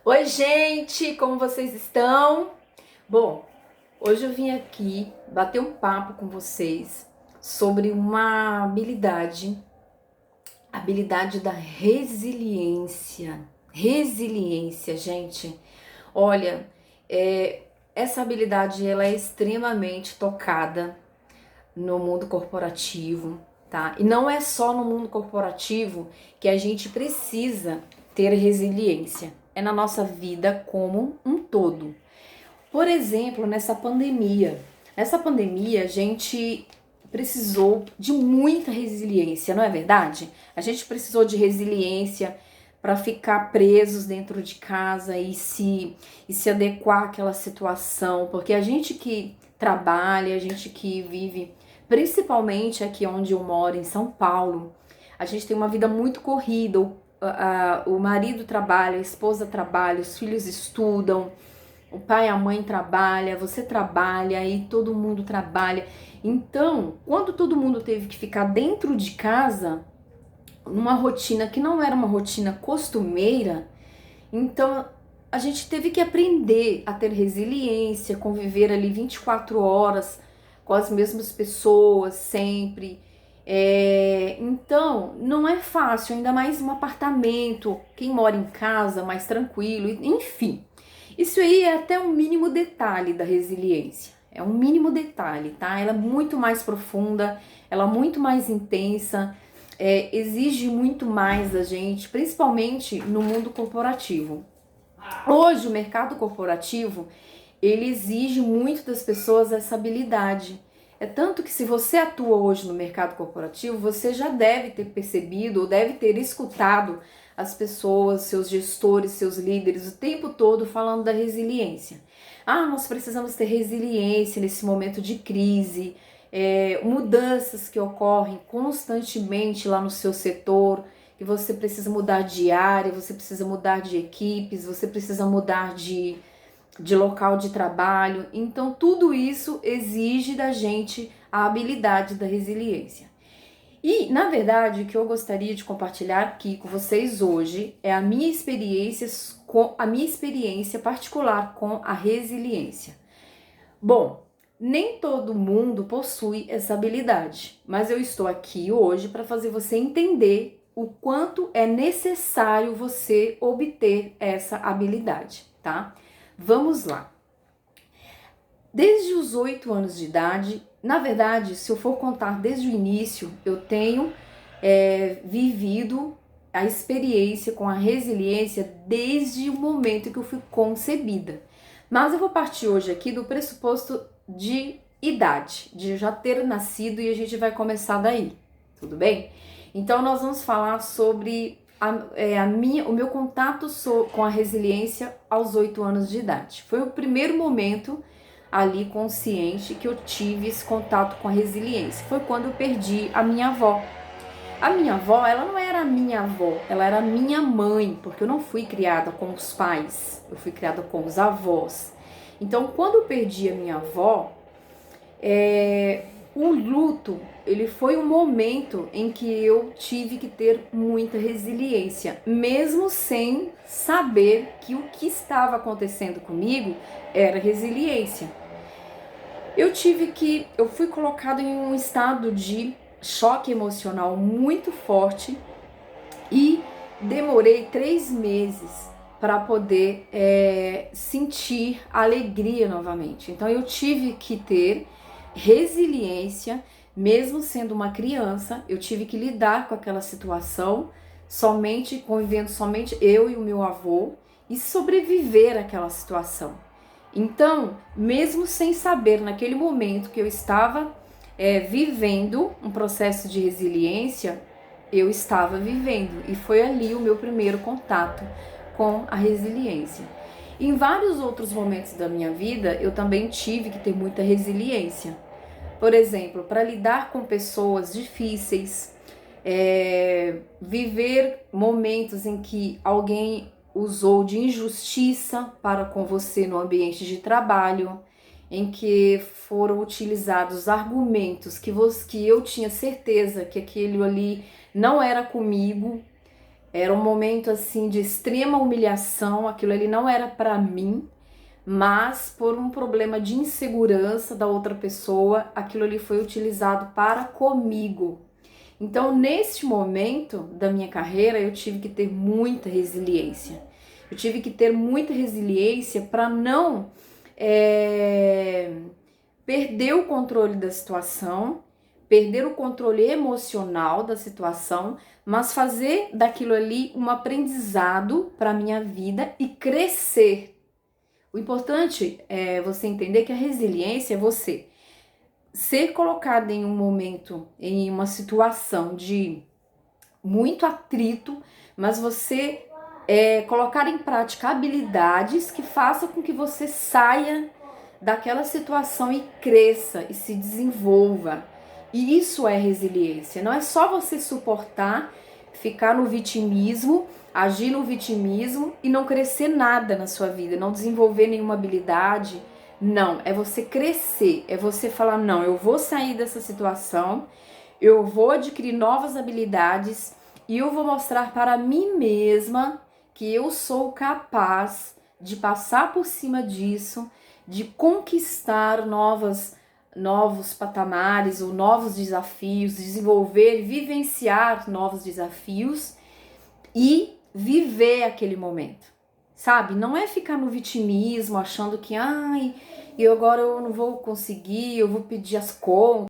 Oi, gente, como vocês estão? Bom, hoje eu vim aqui bater um papo com vocês sobre uma habilidade da resiliência. Resiliência, gente. Olha, essa habilidade ela é extremamente tocada no mundo corporativo, tá? E não é só no mundo corporativo que a gente precisa ter resiliência, é na nossa vida como um todo. Por exemplo, nessa pandemia. Nessa pandemia, a gente precisou de muita resiliência, não é verdade? A gente precisou de resiliência para ficar presos dentro de casa e se adequar àquela situação, porque a gente que trabalha, a gente que vive, principalmente aqui onde eu moro, em São Paulo, a gente tem uma vida muito corrida, o marido trabalha, a esposa trabalha, os filhos estudam, o pai e a mãe trabalha, você trabalha e todo mundo trabalha. Então, quando todo mundo teve que ficar dentro de casa, numa rotina que não era uma rotina costumeira, então a gente teve que aprender a ter resiliência, conviver ali 24 horas com as mesmas pessoas sempre. Então, não é fácil, ainda mais um apartamento, quem mora em casa, mais tranquilo, enfim. Isso aí é até um mínimo detalhe da resiliência. É um mínimo detalhe, tá? Ela é muito mais profunda, ela é muito mais intensa, exige muito mais da gente, principalmente no mundo corporativo. Hoje, o mercado corporativo, ele exige muito das pessoas essa habilidade. É tanto que se você atua hoje no mercado corporativo, você já deve ter percebido ou deve ter escutado as pessoas, seus gestores, seus líderes, o tempo todo falando da resiliência. Ah, nós precisamos ter resiliência nesse momento de crise, mudanças que ocorrem constantemente lá no seu setor, que você precisa mudar de área, você precisa mudar de equipes, você precisa mudar de local de trabalho. Então, tudo isso exige da gente a habilidade da resiliência. E, na verdade, o que eu gostaria de compartilhar aqui com vocês hoje é a minha experiência particular com a resiliência. Bom, nem todo mundo possui essa habilidade, mas eu estou aqui hoje para fazer você entender o quanto é necessário você obter essa habilidade, tá? Vamos lá. Desde os 8 anos de idade, na verdade, se eu for contar desde o início, eu tenho vivido a experiência com a resiliência desde o momento que eu fui concebida. Mas eu vou partir hoje aqui do pressuposto de idade, de já ter nascido, e a gente vai começar daí, tudo bem? Então nós vamos falar sobre o meu contato com a resiliência aos 8 anos de idade. Foi o primeiro momento ali consciente que eu tive esse contato com a resiliência. Foi quando eu perdi a minha avó. A minha avó, ela não era a minha avó, ela era a minha mãe, porque eu não fui criada com os pais, eu fui criada com os avós. Então, quando eu perdi a minha avó, o luto, ele foi um momento em que eu tive que ter muita resiliência, mesmo sem saber que o que estava acontecendo comigo era resiliência. Eu fui colocado em um estado de choque emocional muito forte e demorei 3 meses para poder sentir alegria novamente. Então eu tive que ter resiliência, mesmo sendo uma criança, eu tive que lidar com aquela situação, convivendo somente eu e o meu avô, e sobreviver àquela situação. Então, mesmo sem saber naquele momento que eu estava vivendo um processo de resiliência, eu estava vivendo, e foi ali o meu primeiro contato com a resiliência. Em vários outros momentos da minha vida, eu também tive que ter muita resiliência. Por exemplo, para lidar com pessoas difíceis, viver momentos em que alguém usou de injustiça para com você no ambiente de trabalho, em que foram utilizados argumentos que eu tinha certeza que aquilo ali não era comigo, Era um momento assim de extrema humilhação, aquilo ali não era para mim, mas por um problema de insegurança da outra pessoa, aquilo ali foi utilizado para comigo. Então, neste momento da minha carreira, eu tive que ter muita resiliência. Eu tive que ter muita resiliência para não perder o controle da situação, perder o controle emocional da situação, mas fazer daquilo ali um aprendizado para a minha vida e crescer. O importante é você entender que a resiliência é você ser colocado em um momento, em uma situação de muito atrito, mas você colocar em prática habilidades que façam com que você saia daquela situação e cresça e se desenvolva. E isso é resiliência. Não é só você suportar, ficar no vitimismo, agir no vitimismo e não crescer nada na sua vida, não desenvolver nenhuma habilidade. Não, é você crescer, é você falar, não, eu vou sair dessa situação, eu vou adquirir novas habilidades e eu vou mostrar para mim mesma que eu sou capaz de passar por cima disso, de conquistar novos patamares ou novos desafios, desenvolver, vivenciar novos desafios e viver aquele momento. Sabe? Não é ficar no vitimismo, achando que, ai, agora eu não vou conseguir, eu vou pedir as contas.